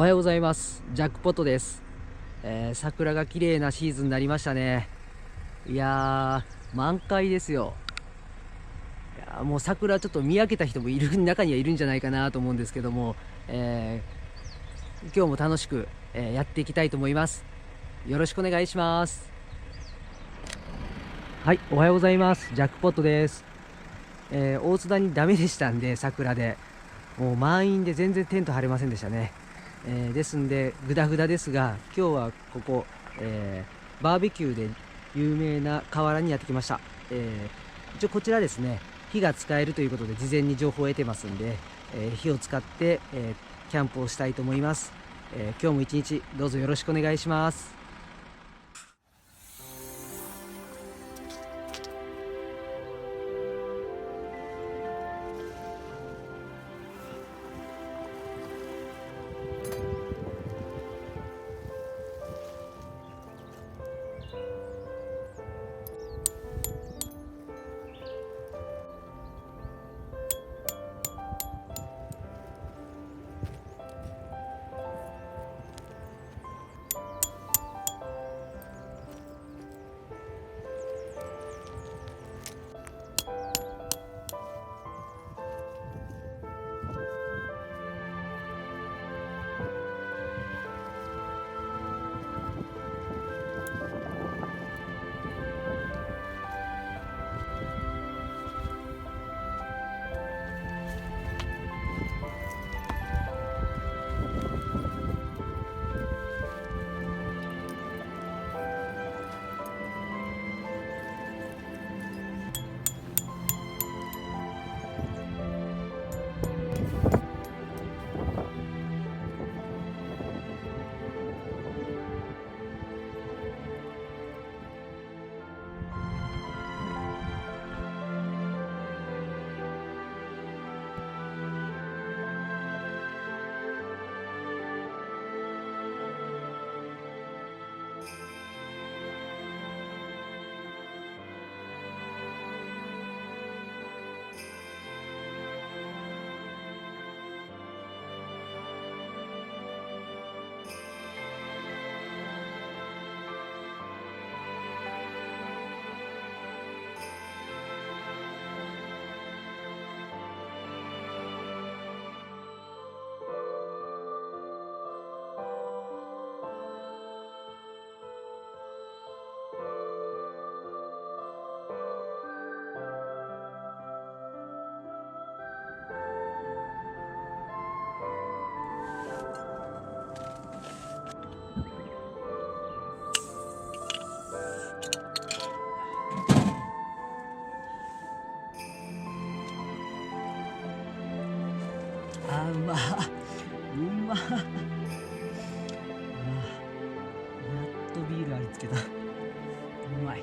おはようございます。ジャックポットです。桜が綺麗なシーズンになりましたね。いや満開ですよ。もう桜ちょっと見分けた人もいる中にはいるんじゃないかなと思うんですけども、今日も楽しく、やっていきたいと思います。よろしくお願いします。はい、おはようございます。ジャックポットです。大津田にダメでしたんで、桜でもう満員で全然テント張れませんでしたね。ですんでグダグダですが、今日はここ、バーベキューで有名な河原にやってきました。一応こちらですね、火が使えるということで事前に情報を得てますんで、火を使って、キャンプをしたいと思います。今日も一日どうぞよろしくお願いします。うまうまやっとビールありつけた。うまい。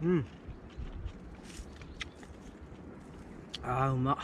うん。あー、うまっ。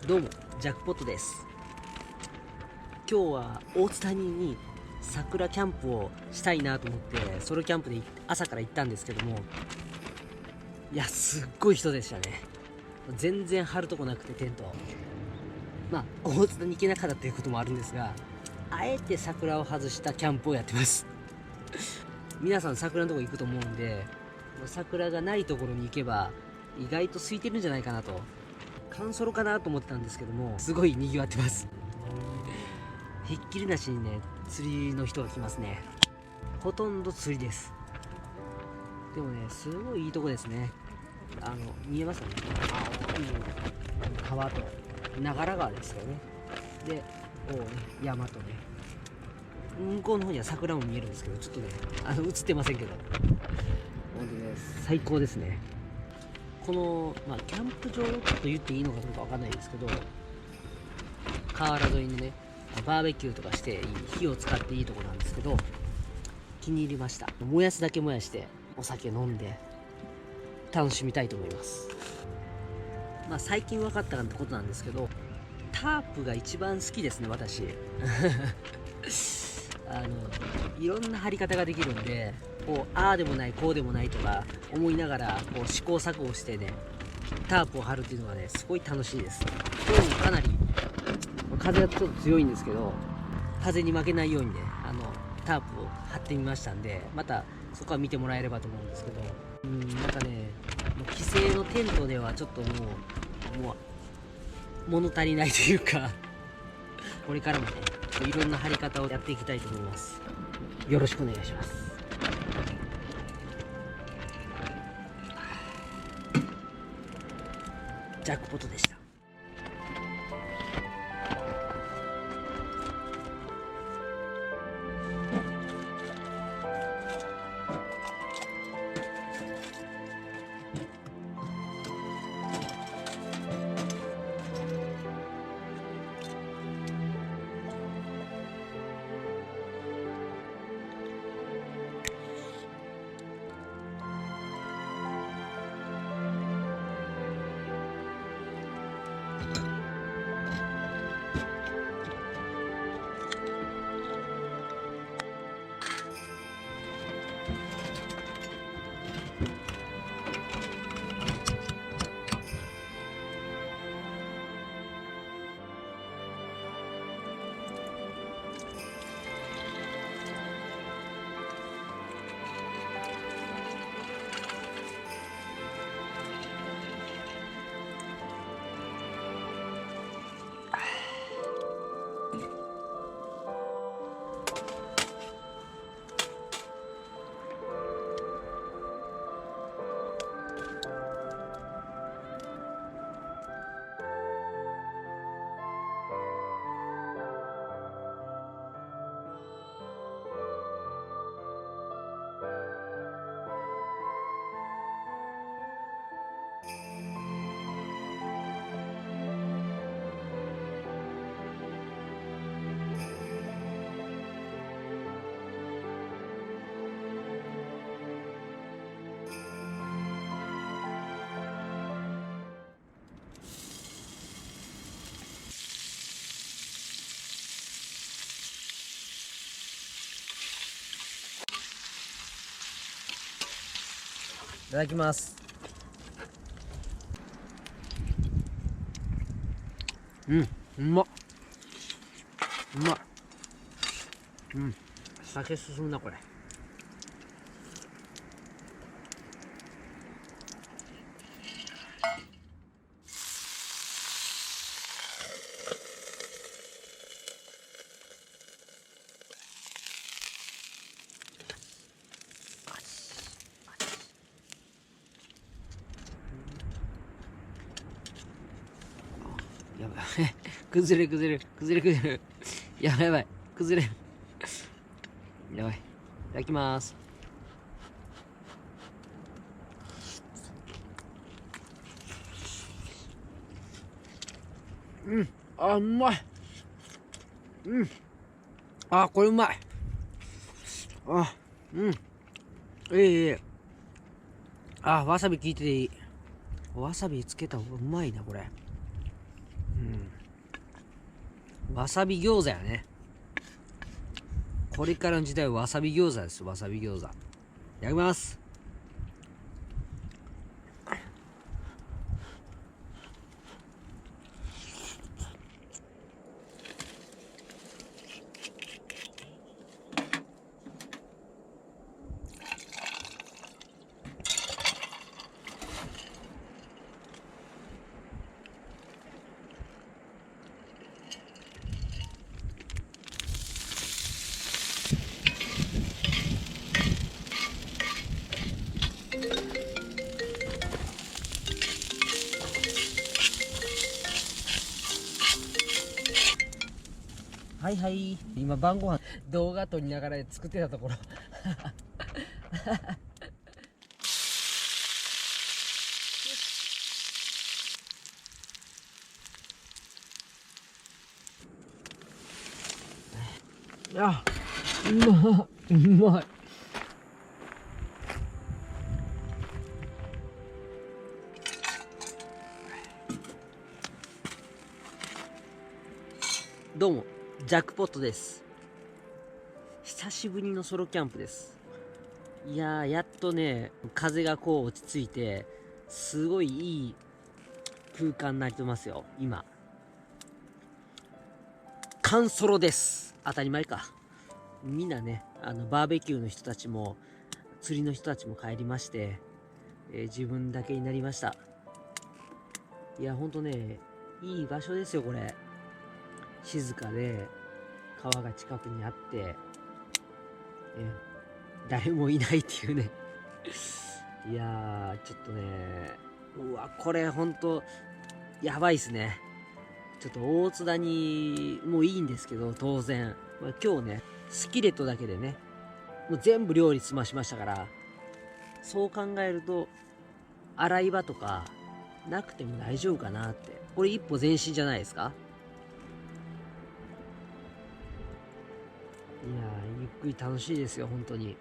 どうも、ジャックポットです。今日は大津谷に桜キャンプをしたいなと思ってソロキャンプで朝から行ったんですけども、いや、すっごい人でしたね。全然張るとこなくて、テント、まあ大津谷に行けなかったということもあるんですが、あえて桜を外したキャンプをやってます皆さん桜のとこ行くと思うんで、桜がないところに行けば意外と空いてるんじゃないかなと、半ソロかなと思ってたんですけども、すごい賑わってます。ひっきりなしにね、釣りの人が来ますね。ほとんど釣りです。でもね、すごいいいとこですね。見えますかね、青い川と長良川ですよね。で、こうね、山とね、向こうの方には桜も見えるんですけど、ちょっとね、映ってませんけど、ほんでね、最高ですね。この、キャンプ場と言っていいのかどうかわかんないですけど、河原沿いにね、バーベキューとかしていい、火を使っていいとこなんですけど、気に入りました。燃やすだけ燃やしてお酒飲んで楽しみたいと思います。最近分かったってことなんですけど、タープが一番好きですね、私いろんな張り方ができるんで、こうああでもないこうでもないとか思いながらこう試行錯誤してね、タープを張るっていうのがね、すごい楽しいです。今日もかなり風がちょっと強いんですけど、風に負けないようにね、タープを張ってみましたんで、またそこは見てもらえればと思うんですけど、なんかね、既製のテントではちょっともう物足りないというかこれからもね、いろんな張り方をやっていきたいと思います。よろしくお願いします。ジャックポットでした。ただきます。うん、うまっ。うまい。うん、酒進むなこれ。やばい崩れる崩れる崩れる崩れる。やばいやばい、崩れる。やばい、いただきます。うん、あ、うまい。うん、あ、これうまい。あ、うん、あ、わさび効いてていい。わさびつけた方がうまいなこれ。うん、わさび餃子やね。これからの時代はわさび餃子です。わさび餃子。いただきます。はいはい、今晩ご飯動画撮りながら作ってたところあ、うまい、うまい。どうも、ジャックポットです。久しぶりのソロキャンプです。いやー、やっとね、風がこう落ち着いて、すごいいい空間になってますよ、今。缶ソロです。当たり前か。みんなね、バーベキューの人たちも、釣りの人たちも帰りまして、自分だけになりました。いや、ほんとね、いい場所ですよ、これ。静かで、川が近くにあって、誰もいないっていうねいやー、ちょっとね、うわ、これほんと、やばいっすね。ちょっと大津田にもういいんですけど、当然。まあ、今日ね、スキレットだけでね、もう全部料理済ましましたから、そう考えると、洗い場とか、なくても大丈夫かなって。これ一歩前進じゃないですか？いやー、ゆっくり楽しいですよ、本当に。